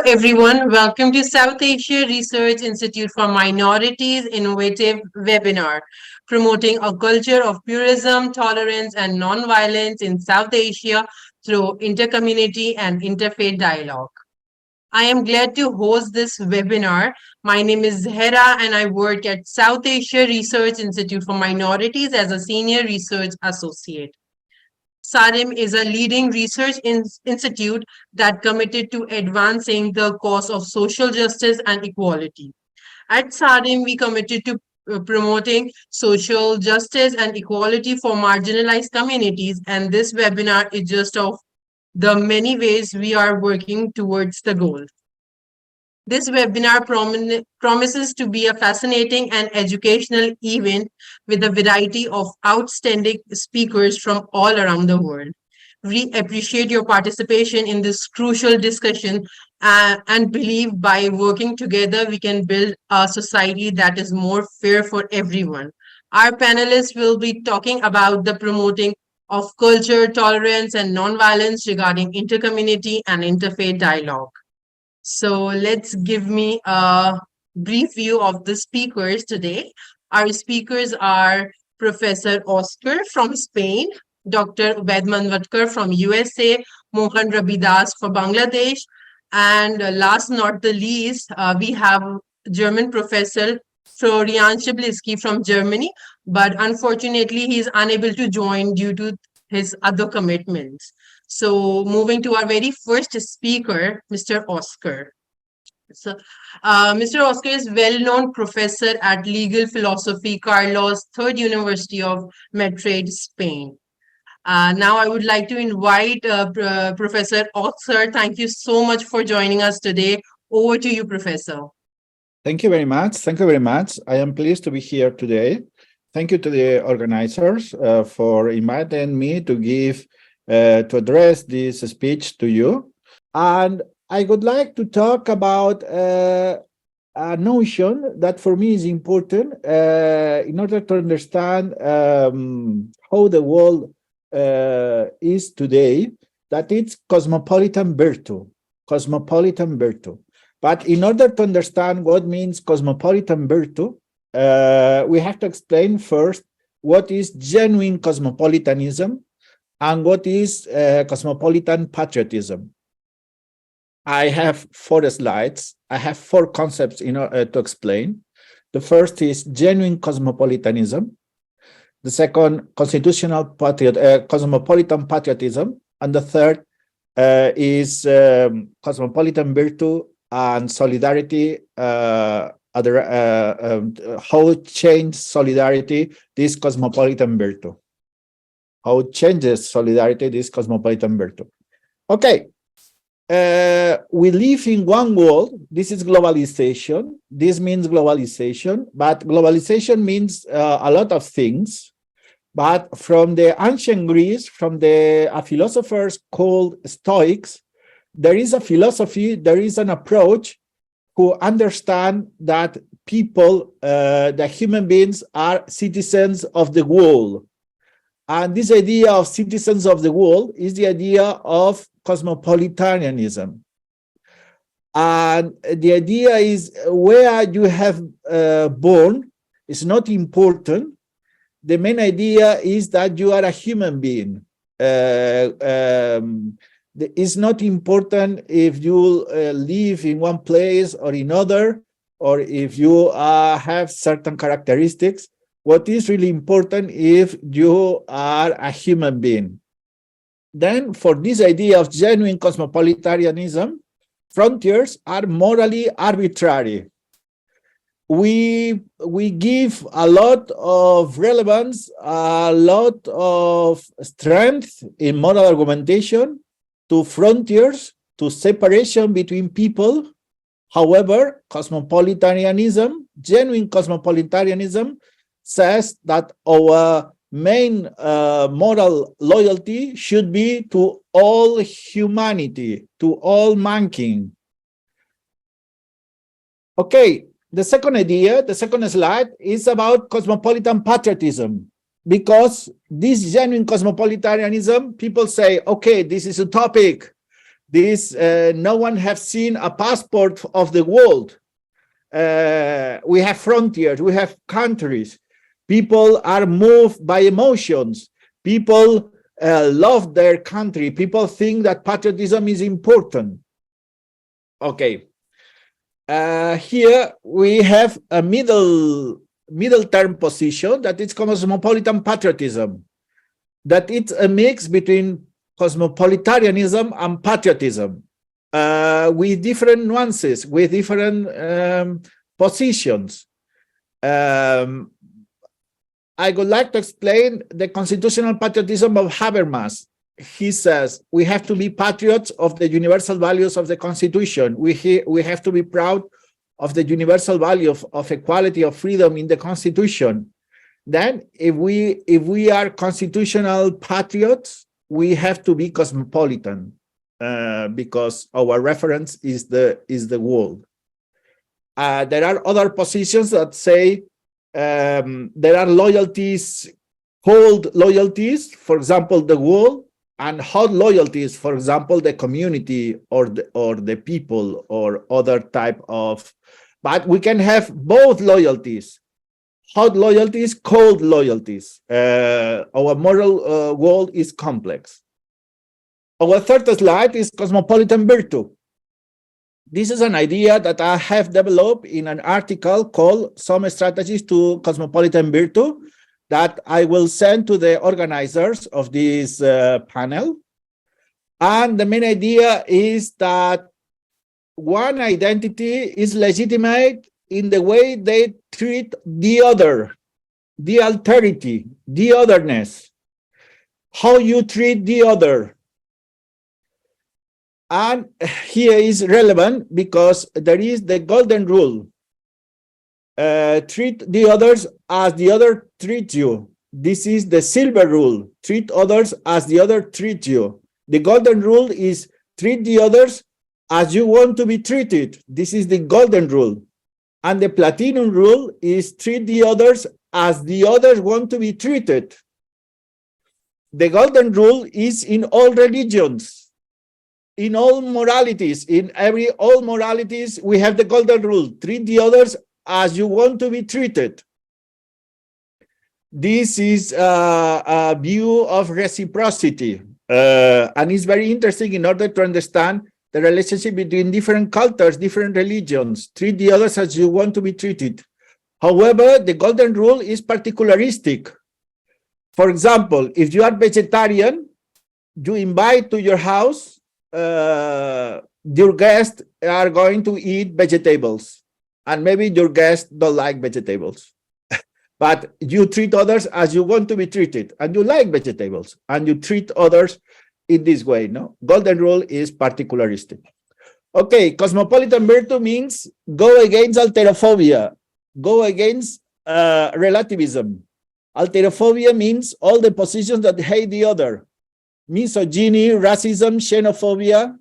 everyone. Welcome to South Asia Research Institute for Minorities Innovative Webinar, promoting a culture of pluralism, tolerance, and nonviolence in South Asia through intercommunity and interfaith dialogue. I am glad to host this webinar. My name is Zehra and I work at South Asia Research Institute for Minorities as a Senior Research Associate. SARIM is a leading research institute that committed to advancing the cause of social justice and equality. At SARIM, we committed to promoting social justice and equality for marginalized communities, and this webinar is just of the many ways we are working towards the goal. This webinar promises to be a fascinating and educational event with a variety of outstanding speakers from all around the world. We appreciate your participation in this crucial discussion and believe by working together, we can build a society that is more fair for everyone. Our panelists will be talking about the promoting of culture, tolerance, and nonviolence regarding intercommunity and interfaith dialogue. So let's give me a brief view of the speakers today. Our speakers are Professor Oscar from Spain, Dr. Obed Manwatkar from USA, Mohan Rabidas from Bangladesh, and last not the least, we have German Professor Florian Schibliski from Germany, but unfortunately he is unable to join due to his other commitments. So moving to our very first speaker, Mr. Oscar. So, Mr. Oscar is well-known professor at Legal Philosophy, Carlos III University of Madrid, Spain. Now I would like to invite Professor Oscar. Thank you so much for joining us today. Over to you, Professor. Thank you very much. Thank you very much. I am pleased to be here today. Thank you to the organizers for inviting me to address this speech to you. And I would like to talk about a notion that for me is important in order to understand how the world is today, that it's cosmopolitan virtue. But in order to understand what means cosmopolitan virtue, we have to explain first what is genuine cosmopolitanism and what is cosmopolitan patriotism. I have 4 slides. I have 4 concepts in order to explain. The first is genuine cosmopolitanism. The second, cosmopolitan patriotism. And the third is cosmopolitan virtue and solidarity, how change solidarity, this cosmopolitan virtue. How changes solidarity, this cosmopolitan virtue. Okay. We live in one world. This is globalization. This means globalization, but globalization means a lot of things. But from the ancient Greece, from the philosophers called Stoics, there is a philosophy, there is an approach who understand that people, the human beings, are citizens of the world. And this idea of citizens of the world is the idea of cosmopolitanism. And the idea is where you have born is not important. The main idea is that you are a human being. It's not important if you live in one place or in other, or if you have certain characteristics. What is really important if you are a human being. Then for this idea of genuine cosmopolitanism, frontiers are morally arbitrary. We give a lot of relevance, a lot of strength in moral argumentation to frontiers, to separation between people. However, cosmopolitanism, genuine cosmopolitanism, says that our main moral loyalty should be to all humanity, to all mankind. Okay, the second idea, the second slide, is about cosmopolitan patriotism. Because this genuine cosmopolitanism, people say, okay, this is utopic. This no one has seen a passport of the world. We have frontiers, we have countries. People are moved by emotions. People love their country. People think that patriotism is important. Okay. Here we have a middle term position that is cosmopolitan patriotism, that it's a mix between cosmopolitarianism and patriotism, with different nuances, with different positions. I would like to explain the constitutional patriotism of Habermas. He says, we have to be patriots of the universal values of the Constitution. We have to be proud of the universal value of equality, of freedom in the Constitution. Then, if we are constitutional patriots, we have to be cosmopolitan, because our reference is the world. There are other positions that say there are loyalties, cold loyalties, for example, the world, and hot loyalties, for example, the community or the people or other type of. But we can have both loyalties, hot loyalties, cold loyalties. Our moral world is complex. Our third slide is cosmopolitan virtue. This is an idea that I have developed in an article called Some Strategies to Cosmopolitan Virtue that I will send to the organizers of this panel. And the main idea is that one identity is legitimate in the way they treat the other, the alterity, the otherness, how you treat the other. And here is relevant because there is the golden rule. Treat the others as the other treats you. This is the silver rule. Treat others as the other treats you. The golden rule is treat the others as you want to be treated. This is the golden rule. And the platinum rule is treat the others as the others want to be treated. The golden rule is in all religions, in all moralities, all moralities, we have the golden rule. Treat the others as you want to be treated. This is a view of reciprocity. And it's very interesting in order to understand the relationship between different cultures, different religions. Treat the others as you want to be treated. However, the golden rule is particularistic. For example, if you are vegetarian, you invite to your house, your guests are going to eat vegetables. And maybe your guests don't like vegetables. But you treat others as you want to be treated. And you like vegetables. And you treat others in this way, no? Golden rule is particularistic. Okay, cosmopolitan virtue means go against alterophobia, go against relativism. Alterophobia means all the positions that hate the other. Misogyny, racism, xenophobia,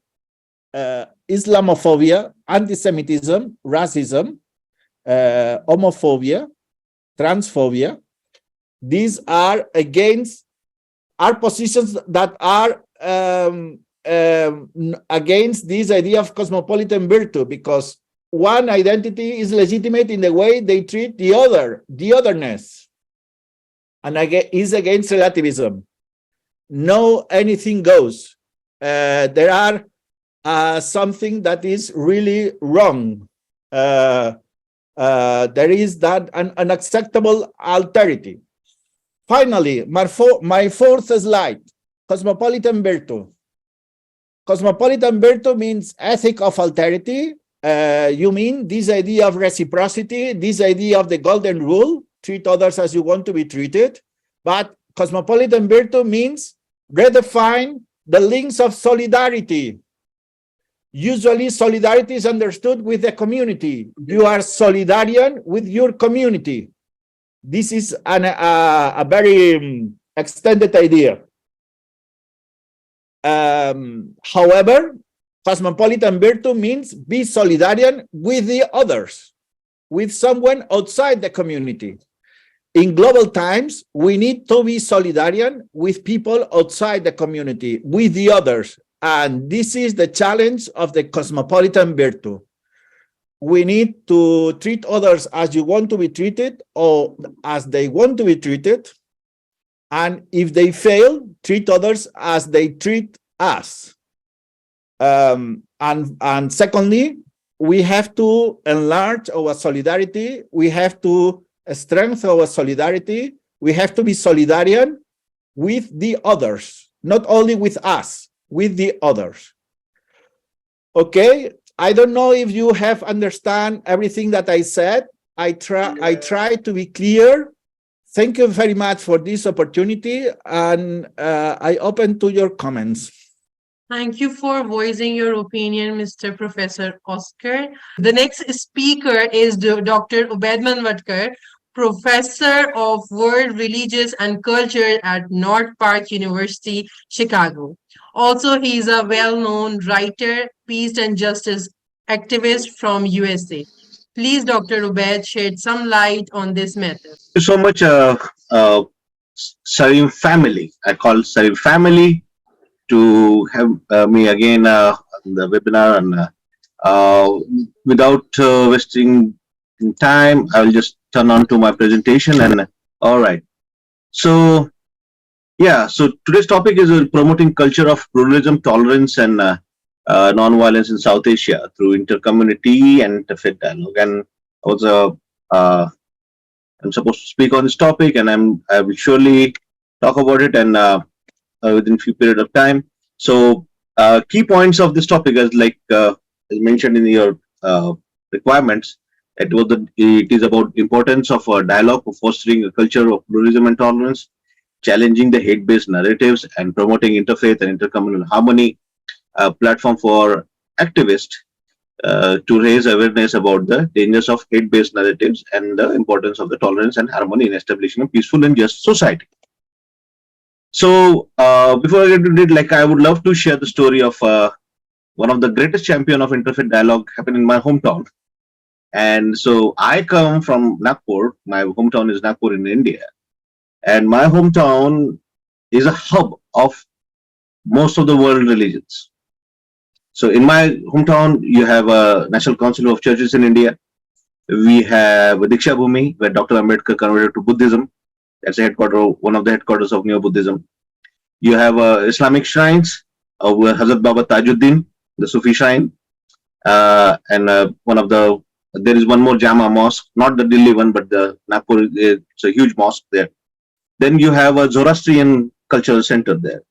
Islamophobia, anti-Semitism, racism, homophobia, transphobia. These are positions that are against this idea of cosmopolitan virtue, because one identity is legitimate in the way they treat the other, the otherness, and is against relativism. No, anything goes. There are something that is really wrong. There is that an unacceptable alterity. Finally, my fourth slide, cosmopolitan virtue. Cosmopolitan virtue means ethic of alterity. You mean this idea of reciprocity, this idea of the golden rule, treat others as you want to be treated. But cosmopolitan virtue means redefine the links of solidarity. Usually solidarity is understood with the community. You are solidarian with your community. This is a very extended idea. However, cosmopolitan virtue means be solidarian with the others, with someone outside the community. In global times, we need to be solidarian with people outside the community, with the others. and this is the challenge of the cosmopolitan virtue. We need to treat others as you want to be treated or as they want to be treated. And if they fail, treat others as they treat us. And secondly, we have to enlarge our solidarity. We have to strengthen our solidarity. We have to be solidarian with the others, not only with us, with the others. Okay, I don't know if you have understand everything that I said. I try to be clear. Thank you very much for this opportunity, and I open to your comments. Thank you for voicing your opinion, Mr. Professor Oscar. The next speaker is Dr. Obed Manwatkar, Professor of World Religious and Culture at North Park University, Chicago. Also, he is a well-known writer, peace and justice activist from USA. Please, Dr. Obed, shed some light on this matter. Thank you so much, SARIM family. I call SARIM family to have me again on the webinar, and without wasting time, I will just turn on to my presentation. And all right, so yeah, so today's topic is promoting culture of pluralism, tolerance, and non-violence in South Asia through intercommunity and interfaith dialogue. And I was I'm supposed to speak on this topic, and I will surely talk about it, and within a few period of time. So key points of this topic, as mentioned in your requirements, it is about importance of dialogue for fostering a culture of pluralism and tolerance, challenging the hate-based narratives, and promoting interfaith and intercommunal harmony, platform for activists to raise awareness about the dangers of hate-based narratives and the importance of the tolerance and harmony in establishing a peaceful and just society. So before I get into it, I would love to share the story of one of the greatest champion of interfaith dialogue happened in my hometown. And so I come from Nagpur. My hometown is Nagpur in India. And my hometown is a hub of most of the world religions. So in my hometown, you have a National Council of Churches in India. We have Diksha Bhumi, where Dr. Ambedkar converted to Buddhism. That's one of the headquarters of Neo Buddhism. You have Islamic shrines of Hazrat Baba Tajuddin, the Sufi shrine, and there is one more Jama mosque, not the Delhi one, but the Nagpur. It's a huge mosque there. Then you have a Zoroastrian cultural center there,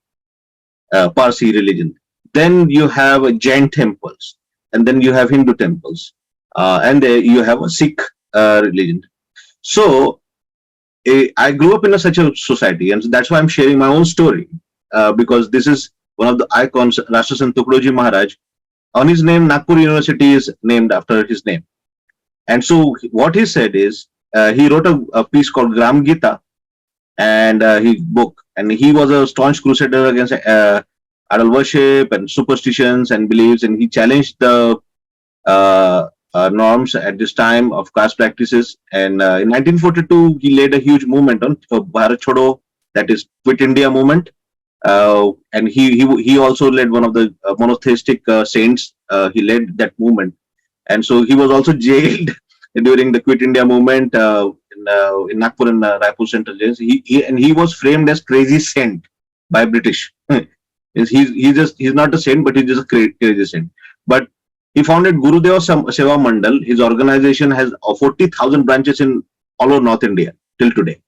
Parsi religion. Then you have Jain temples, and then you have Hindu temples, and you have a Sikh religion. So I grew up in such a society, and that's why I'm sharing my own story, because this is one of the icons, Rashtrasan Tukdoji Maharaj. On his name, Nagpur University is named after his name. And so what he said is, he wrote a piece called Gram Gita, and his book, and he was a staunch crusader against idol worship and superstitions and beliefs, and he challenged the norms at this time of caste practices. And in 1942, he led a huge movement on Bharat Chodo, that is Quit India movement. And he also led one of the monotheistic saints. He led that movement, and so he was also jailed during the Quit India movement in Nagpur and Raipur Central Jails. He was framed as crazy saint by British. He's not a saint, but he's just a crazy saint. But he founded Gurudeva Seva Mandal. His organization has 40,000 branches in all over North India till today,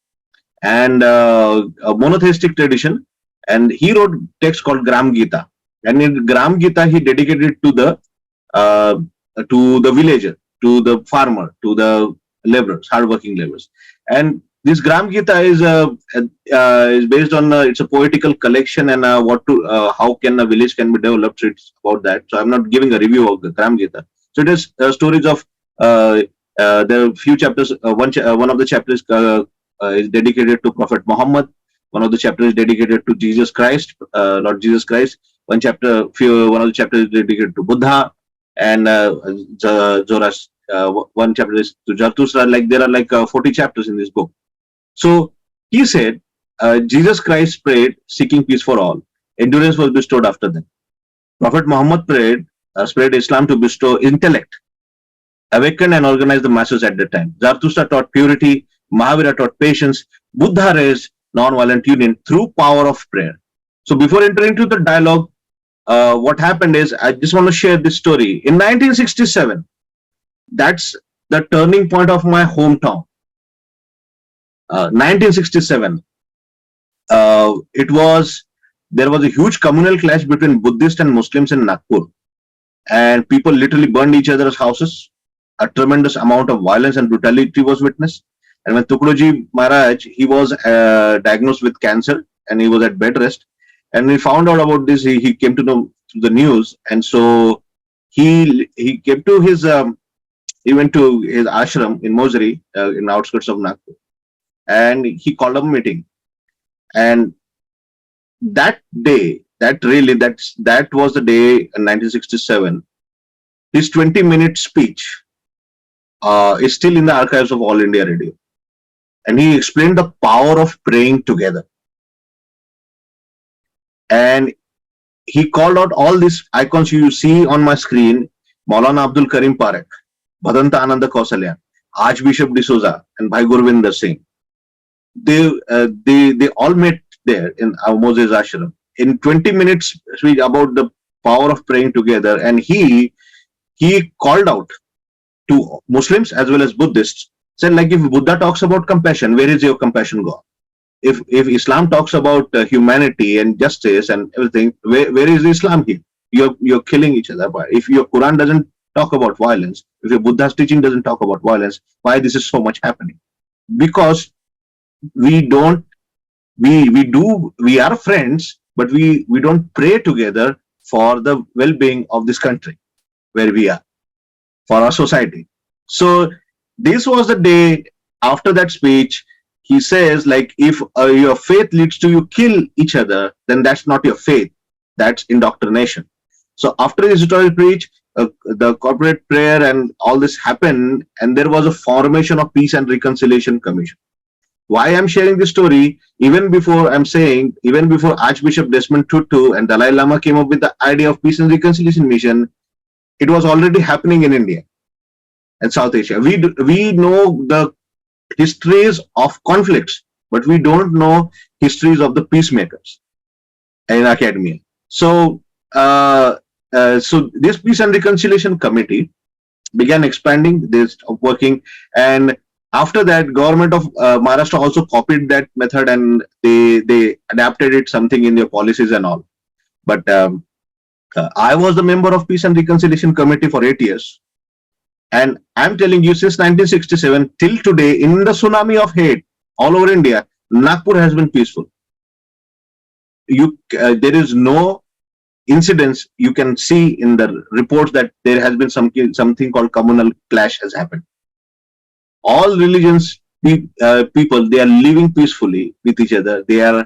and a monotheistic tradition. And he wrote text called Gram Gita, and in Gram Gita he dedicated to the villager, to the farmer, to the laborers, hardworking laborers. And this Gram Gita is based on it's a poetical collection, and how can a village can be developed. So it's about that. So I'm not giving a review of the Gram Gita. So it is stories of there are few chapters. One of the chapters is dedicated to Prophet Muhammad. One of the chapters is dedicated to Jesus Christ, Lord Jesus Christ. One of the chapters is dedicated to Buddha, and one chapter is to Zarathustra. There are 40 chapters in this book. So he said, Jesus Christ prayed, seeking peace for all. Endurance was bestowed after them. Prophet Muhammad spread Islam to bestow intellect, awaken and organize the masses at that time. Zarathustra taught purity, Mahavira taught patience, Buddha raised non-violent union through power of prayer. So before entering into the dialogue, what happened is, I just want to share this story. In 1967, that's the turning point of my hometown. 1967, there was a huge communal clash between Buddhists and Muslims in Nagpur, and people literally burned each other's houses. A tremendous amount of violence and brutality was witnessed. And when Tukudoji Maharaj, he was diagnosed with cancer and he was at bed rest. And we found out about this. He came to know through the news, and so he came to his he went to his ashram in Mosari, in the outskirts of Nagpur, and he called a meeting. And that day, that was the day in 1967. His 20-minute speech is still in the archives of All India Radio, and he explained the power of praying together. And he called out all these icons you see on my screen: Maulana Abdul Karim Parekh, Bhadanta Ananda Kausalya, Archbishop D'Souza, and Bhai Gurvinder Singh. They all met there in Moses Ashram in 20 minutes speech about the power of praying together. And he called out to Muslims as well as Buddhists, said, like, if Buddha talks about compassion, where is your compassion gone? If Islam talks about humanity and justice and everything, where is Islam here? You're killing each other. If your Quran doesn't talk about violence, if your Buddha's teaching doesn't talk about violence, why this is so much happening? Because we are friends, but we don't pray together for the well-being of this country where we are, for our society. So this was the day after that speech. He says, like, if your faith leads to you kill each other, then that's not your faith, that's indoctrination. So after this editorial preach, the corporate prayer and all this happened, and there was a formation of Peace and Reconciliation Commission. Why I'm sharing this story, even before Archbishop Desmond Tutu and Dalai Lama came up with the idea of Peace and Reconciliation Mission, it was already happening in India and South Asia. We know the histories of conflicts, but we don't know histories of the peacemakers in academia. So, so this Peace and Reconciliation Committee began expanding, this working, and after that, government of Maharashtra also copied that method, and they adapted it something in their policies and all. But I was the member of Peace and Reconciliation Committee for 8 years. And I'm telling you, since 1967 till today, in the tsunami of hate all over India, Nagpur has been peaceful. There is no incidents you can see in the reports that there has been something called communal clash has happened. All religions, people, they are living peacefully with each other. They are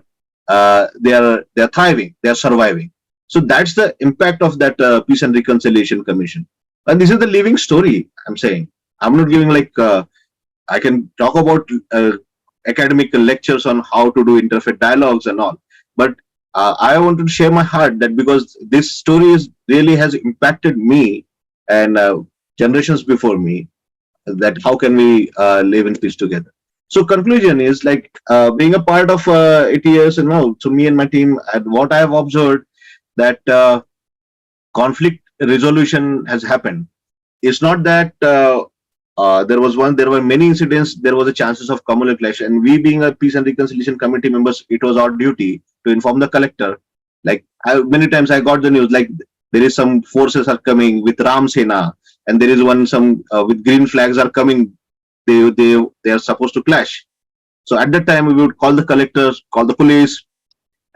thriving. They are surviving. So that's the impact of that Peace and Reconciliation Commission. And this is the living story. I'm saying, I'm not giving like I can talk about academic lectures on how to do interfaith dialogues and all, but I want to share my heart, that because this story really has impacted me and generations before me, that how can we live in peace together. So conclusion is like being a part of 8 years and now, so me and my team, and what I have observed, that conflict resolution has happened. It's not that there were many incidents, there was a chances of communal clash, and we being a Peace and Reconciliation Committee members, it was our duty to inform the collector. Like many times I got the news, like there is some forces are coming with Ram Sena, and there is some with green flags are coming. They are supposed to clash. So at that time we would call the collectors, call the police,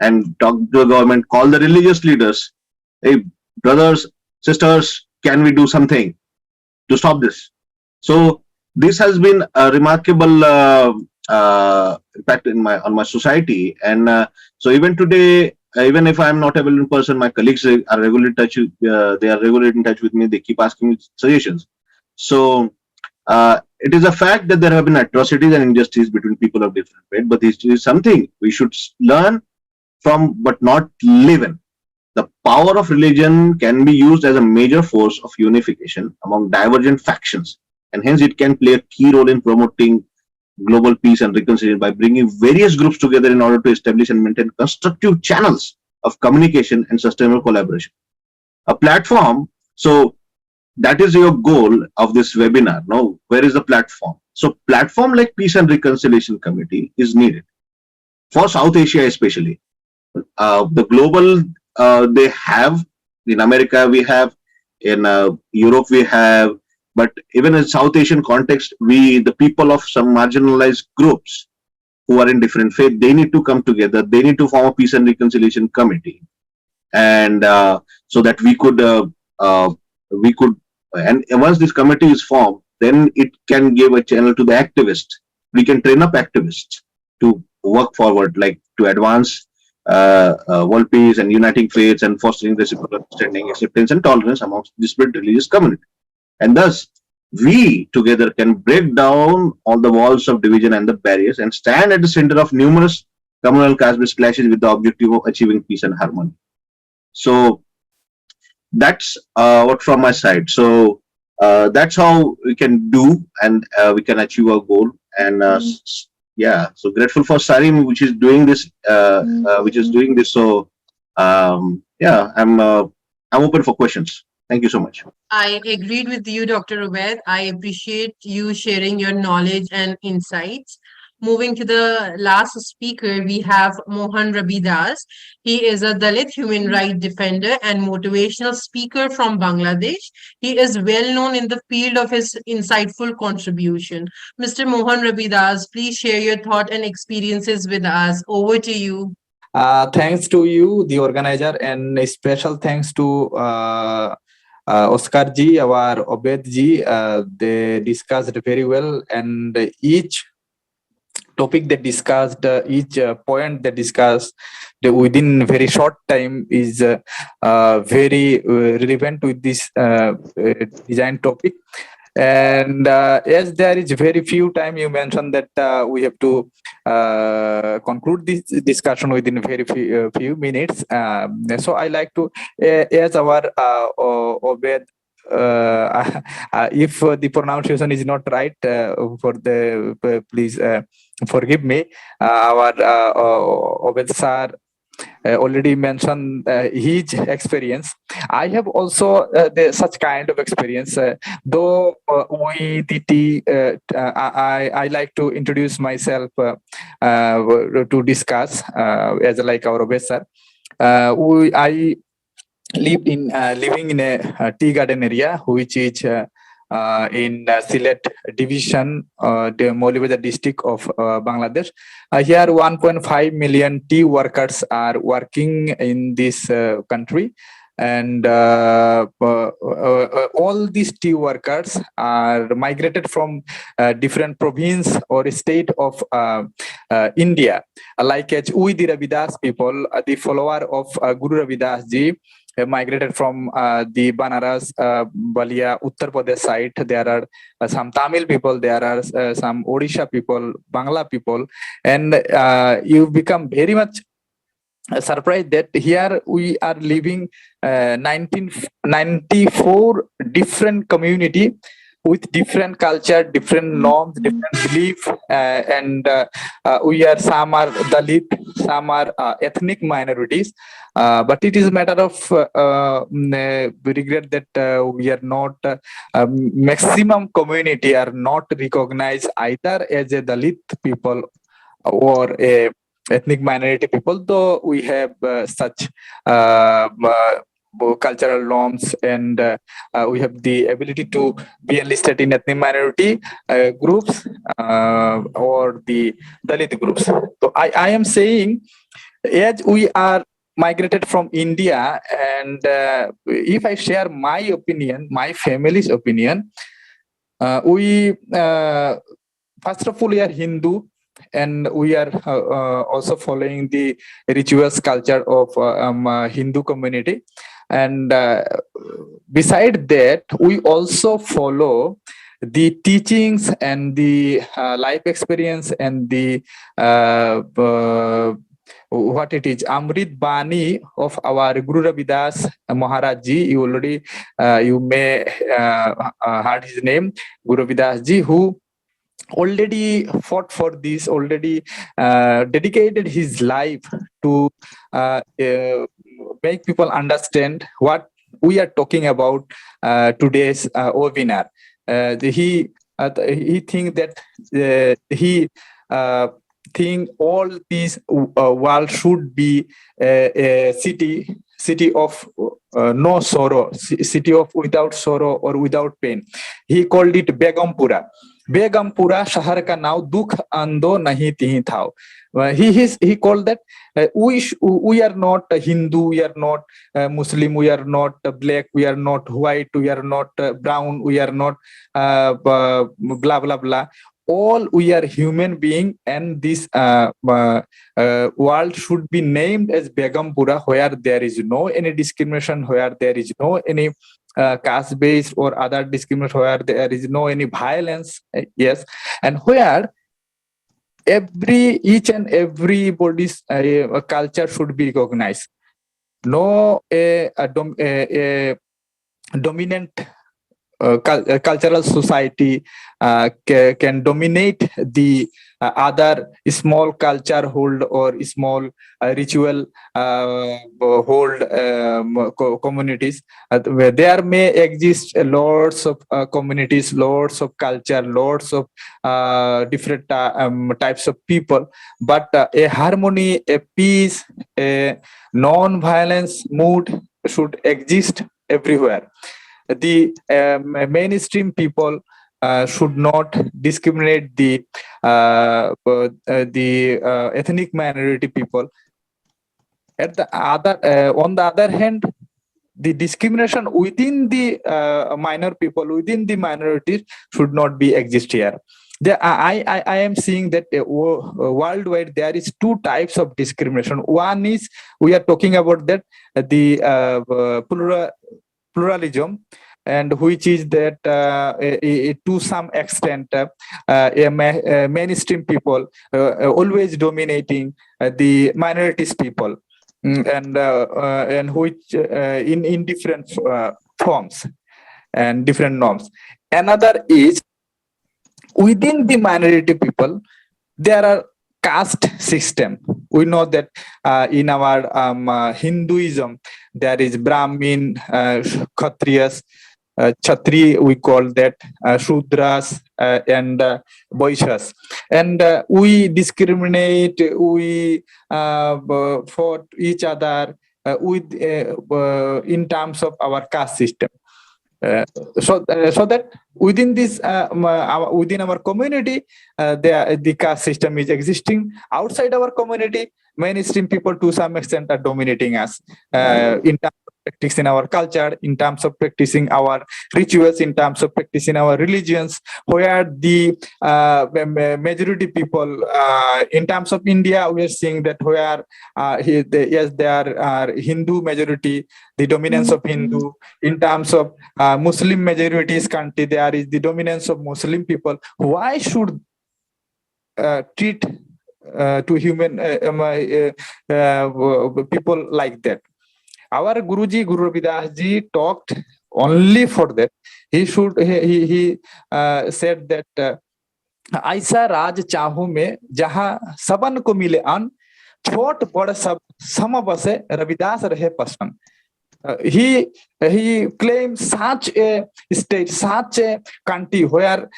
and talk to the government, call the religious leaders. Hey, brothers, sisters, can we do something to stop this? So this has been a remarkable impact on my society, and so even today, even if I am not available in person, my colleagues are regularly in touch. They are regularly in touch with me. They keep asking me suggestions. So it is a fact that there have been atrocities and injustices between people of different faith, but this is something we should learn from, but not live in. the power of religion can be used as a major force of unification among divergent factions, and hence it can play a key role in promoting global peace and reconciliation by bringing various groups together in order to establish and maintain constructive channels of communication and sustainable collaboration. A platform, so that is your goal of this webinar. Now, where is the platform? So platform like Peace and Reconciliation Committee is needed for South Asia especially. The global, they have, in America we have, in Europe we have, but even in South Asian context, the people of some marginalized groups who are in different faith, they need to come together. They need to form a Peace and Reconciliation Committee, and so that we could, and once this committee is formed, then it can give a channel to the activists. We can train up activists to work forward, like to advance world peace and uniting faiths and fostering reciprocal understanding, acceptance, and tolerance amongst disparate religious communities. And thus, we together can break down all the walls of division and the barriers and stand at the center of numerous communal clashes with the objective of achieving peace and harmony. So that's what from my side. So that's how we can do, and we can achieve our goal. And yeah, so grateful for SARIM, which is doing this. So yeah, I'm open for questions. Thank you so much. I agreed with you, Dr. Obed. I appreciate you sharing your knowledge and insights. Moving to the last speaker, we have Mohan Rabidas. He is a Dalit human rights defender and motivational speaker from Bangladesh. He is well known in the field of his insightful contribution. Mr. Mohan Rabidas, please share your thought and experiences with us. Over to you. Thanks to you, the organizer, and a special thanks to Oscar ji, our Obed ji. They discussed very well, and each topic they discussed, each point they discussed within very short time is very relevant with this design topic. And as there is very few time, you mentioned that we have to conclude this discussion within very few minutes. So I like to, as our Obed, if the pronunciation is not right, please forgive me. Our Obed sir already mentioned his experience. I have also such kind of experience. Though I like to introduce myself to discuss as like our Obed sir. I living in a tea garden area, which is in Sylhet division, the Molibazar district of Bangladesh. Here 1.5 million tea workers are working in this country, and all these tea workers are migrated from different province or state of India, like as we the Rabidas people, the follower of Guru Rabidas ji, migrated from the Banaras, Balia, Uttar Pradesh side. There are some Tamil people, there are some Odisha people, Bangla people, and you become very much surprised that here we are living 1994 different community with different culture, different norms, different belief, and we are, some are Dalit, some are ethnic minorities, but it is a matter of regret that we are not, maximum community are not recognized either as a Dalit people or a ethnic minority people, though we have such cultural norms, and we have the ability to be enlisted in ethnic minority groups or the Dalit groups. So I am saying, as we are migrated from India, and if I share my opinion, my family's opinion, we first of all, we are Hindu, and we are also following the rituals culture of Hindu community. And beside that, we also follow the teachings and the life experience and the what it is. Amrit Bani of our Guru Rabidas Maharaj Ji, you already you may heard his name, Guru Rabidas Ji, who already fought for this, already dedicated his life to make people understand what we are talking about today's webinar. He think that he think all these world should be a city of no sorrow, city of without sorrow or without pain. He called it Begampura. Begampura शहर का नाव दुख अंधो नहीं तिही थाओ. He called that we are not Hindu, we are not Muslim, we are not black, we are not white, we are not brown, we are not blah blah blah. All we are human being, and this world should be named as Begampura, where there is no any discrimination, where there is no any caste based or other discrimination, where there is no any violence, yes, and where each and everybody's culture should be recognized. No dominant cultural society can dominate the other small culture hold or small ritual hold communities. Where there may exist lots of communities, lots of culture, lots of different types of people, but a harmony, a peace, a non-violence mood should exist everywhere. The mainstream people should not discriminate the ethnic minority people. At the other, on the other hand, the discrimination within the minor people, within the minorities, should not be exist here. I am seeing that worldwide there is two types of discrimination. One is we are talking about that the pluralism, and which is that to some extent mainstream people always dominating the minorities people, and which in different forms and different norms. Another is within the minority people there are caste system. We know that in our Hinduism there is Brahmin, Kshatriyas, Kshatri we call that, Shudras, and Vaishyas, and we discriminate, we for each other with in terms of our caste system. So that within this within our community the caste system is existing. Outside our community, mainstream people to some extent are dominating us in terms of practicing our culture, in terms of practicing our rituals, in terms of practicing our religions, where the majority people in terms of India, we are seeing that where yes, there are Hindu majority, the dominance of Hindu. In terms of Muslim majorities country, there is the dominance of Muslim people. Why should treat to human people like that? Our Guruji, Guru Rabidas Ji, talked only for that. He said that ऐसा राज चाहूं मैं जहां सबन को मिले अन, छोट बड़ सब सम बसे रविदास रहे पसंद. He claims such a state, such a country where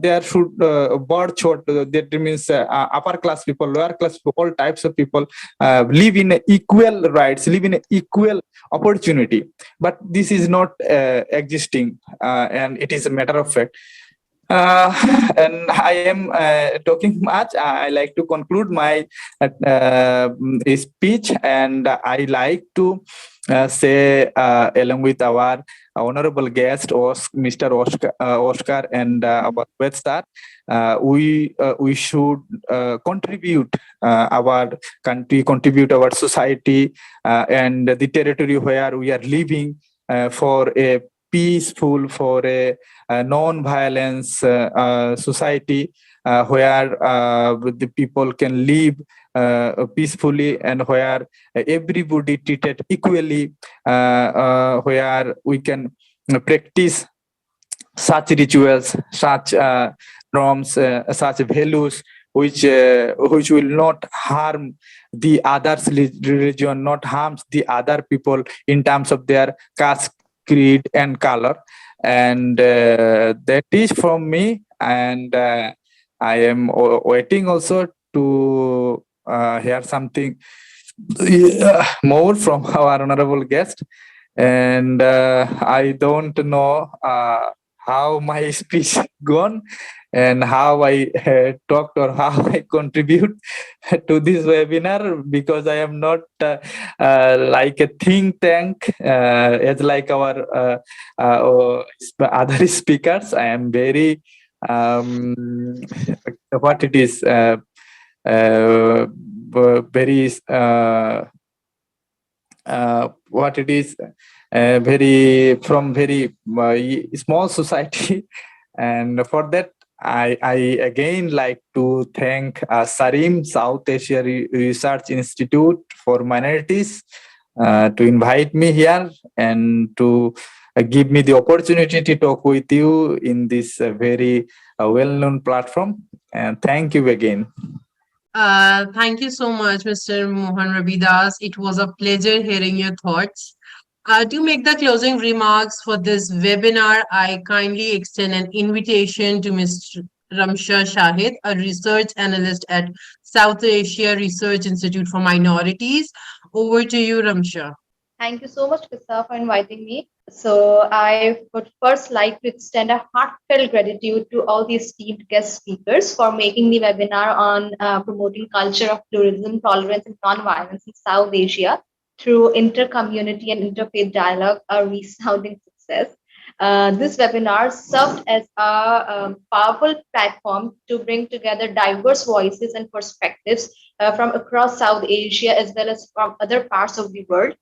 there should bird short, that means upper class people, lower class people, all types of people live in equal rights, live in equal opportunity. But this is not existing, and it is a matter of fact. And I am talking much. I like to conclude my speech, and I like to say along with our honorable guest, Mr. Oscar and our Westar, we should contribute our country, contribute our society, and the territory where we are living for a peaceful, for a non-violence society where the people can live peacefully, and where everybody treated equally, where we can practice such rituals, such norms, such values, which will not harm the others religion, not harms the other people in terms of their caste, creed, and color. And that is from me. And I am waiting also to hear something more from our honorable guest. And I don't know how my speech gone and how I talked or how I contribute to this webinar, because I am not like a think tank as like our other speakers. I am very what it is very what it is very from very small society. And for that I again like to thank SARIM, South Asia Research Institute for Minorities, to invite me here and to give me the opportunity to talk with you in this very well-known platform. And thank you again. Thank you so much, Mr. Mohan Rabidas. It was a pleasure hearing your thoughts. To make the closing remarks for this webinar, I kindly extend an invitation to Ms. Rimsha Shahid, a research analyst at South Asia Research Institute for Minorities. Over to you, Rimsha. Thank you so much, Kissa, for inviting me. So I would first like to extend a heartfelt gratitude to all the esteemed guest speakers for making the webinar on promoting culture of pluralism, tolerance, and non-violence in South Asia through inter-community and interfaith dialogue a resounding success. This webinar served as a powerful platform to bring together diverse voices and perspectives from across South Asia as well as from other parts of the world,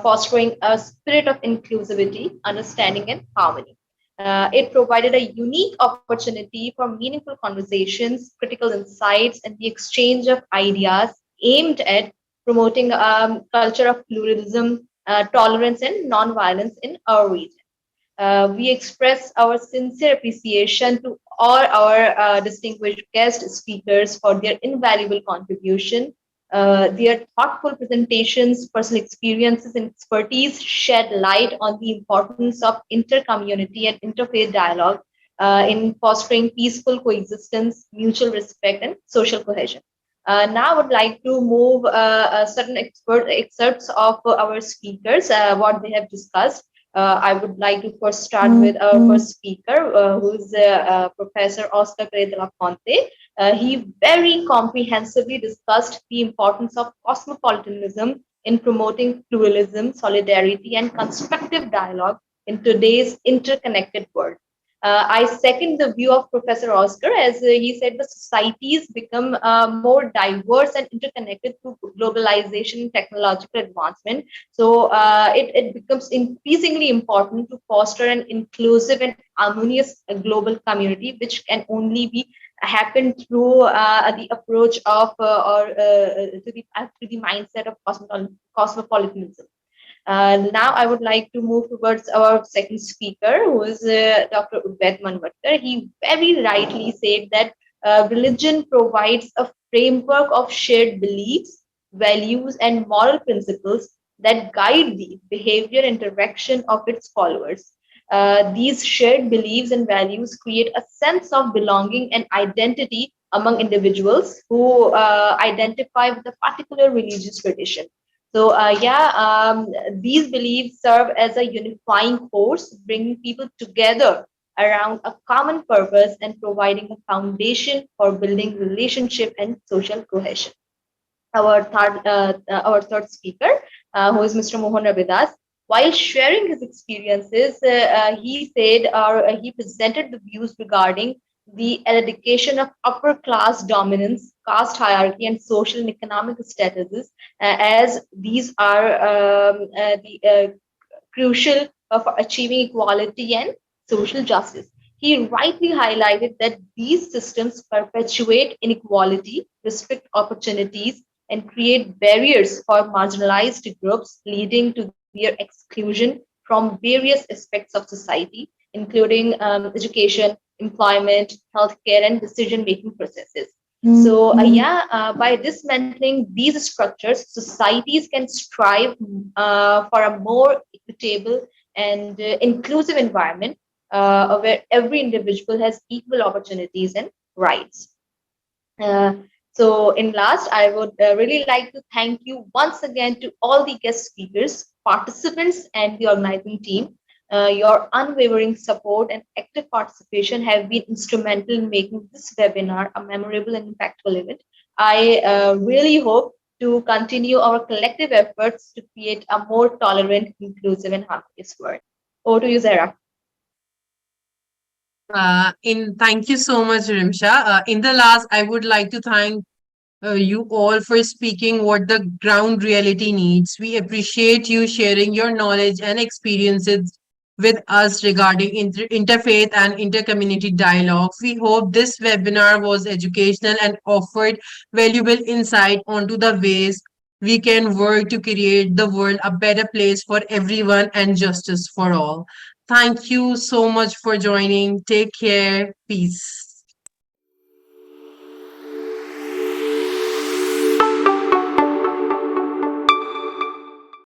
fostering a spirit of inclusivity, understanding, and harmony. It provided a unique opportunity for meaningful conversations, critical insights, and the exchange of ideas aimed at promoting culture of pluralism, tolerance, and nonviolence in our region. We express our sincere appreciation to all our distinguished guest speakers for their invaluable contribution. Their thoughtful presentations, personal experiences, and expertise shed light on the importance of inter-community and interfaith dialogue in fostering peaceful coexistence, mutual respect, and social cohesion. Now I would like to move certain excerpts of our speakers, what they have discussed. I would like to first start with our first speaker, who is Professor Oscar Pérez de la Fuente. He very comprehensively discussed the importance of cosmopolitanism in promoting pluralism, solidarity, and constructive dialogue in today's interconnected world. I second the view of Professor Oscar, as he said the societies become more diverse and interconnected through globalization and technological advancement. So it becomes increasingly important to foster an inclusive and harmonious global community, which can only be happen through the approach of to the mindset of cosmopolitanism. Now I would like to move towards our second speaker, who is Dr. Obed Manwatkar. He very rightly said that religion provides a framework of shared beliefs, values, and moral principles that guide the behavior and direction of its followers. These shared beliefs and values create a sense of belonging and identity among individuals who identify with a particular religious tradition. So these beliefs serve as a unifying force, bringing people together around a common purpose and providing a foundation for building relationship and social cohesion. Our third speaker, who is Mr. Mohan Rabidas, while sharing his experiences, he said or he presented the views regarding the eradication of upper class dominance, caste hierarchy, and social and economic statuses, as these are crucial for achieving equality and social justice. He rightly highlighted that these systems perpetuate inequality, restrict opportunities, and create barriers for marginalized groups, leading to their exclusion from various aspects of society, including education, employment, healthcare, and decision-making processes. So, by dismantling these structures, societies can strive for a more equitable and inclusive environment where every individual has equal opportunities and rights. Uh, so, in last, I would really like to thank you once again to all the guest speakers, participants, and the organizing team. Your unwavering support and active participation have been instrumental in making this webinar a memorable and impactful event. I really hope to continue our collective efforts to create a more tolerant, inclusive, and harmonious world. Over to you, Zehra. Thank you so much, Rimsha. In the last, I would like to thank you all for speaking what the ground reality needs. We appreciate you sharing your knowledge and experiences with us regarding interfaith and intercommunity dialogue. We hope this webinar was educational and offered valuable insight onto the ways we can work to create the world a better place for everyone and justice for all. Thank you so much for joining. Take care. Peace.